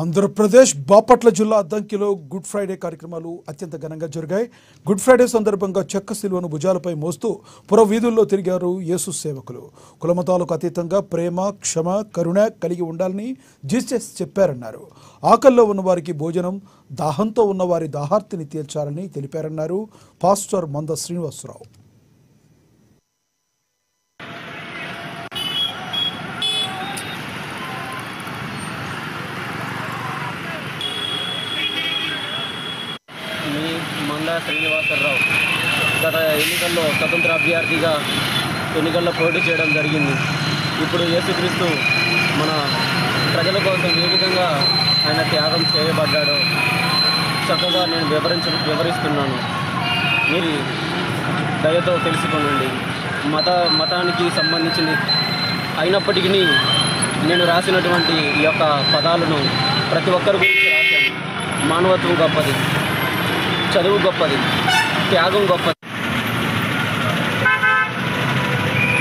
ఆంధ్రప్రదేశ్ బాపట్ల జిల్లా అద్దంకిలో good Friday కార్యక్రమాలు అత్యంత ఘనంగా జరిగాయి. గుడ్ ఫ్రైడే సందర్భంగా చెక్క సిలువను భుజాలపై మోస్తూ పుర వీధుల్లో తిరిగారు యేసు సేవకులు. కులమతాలకు అతీతంగా ప్రేమ, క్షమ, కరుణ కలిగి ఉండాలని జీసస్ చెప్పారన్నారు. ఆకల్లో ఉన్నవారికి భోజనం, దాహంతో ఉన్నవారి దాహార్తిని తీర్చాలని తెలిపారన్నారు పాస్టర్ మంద శ్రీనివాసరావు. మంద శ్రీనివాసరావు గత ఎన్నికల్లో స్వతంత్ర అభ్యర్థిగా ఎన్నికల్లో పోటీ చేయడం జరిగింది. ఇప్పుడు యేసుక్రీస్తు మన ప్రజల కోసం ఏ విధంగా ఆయన త్యాగం చేయబడ్డాడో చక్కగా నేను వివరిస్తున్నాను. మీరు దయతో తెలుసుకోనండి. మతానికి సంబంధించింది అయినప్పటికీ నేను రాసినటువంటి ఈ యొక్క పదాలను ప్రతి ఒక్కరి గురించి రాశాను. మానవత్వం గొప్పది, చదువు గొప్పది, త్యాగం గొప్పది.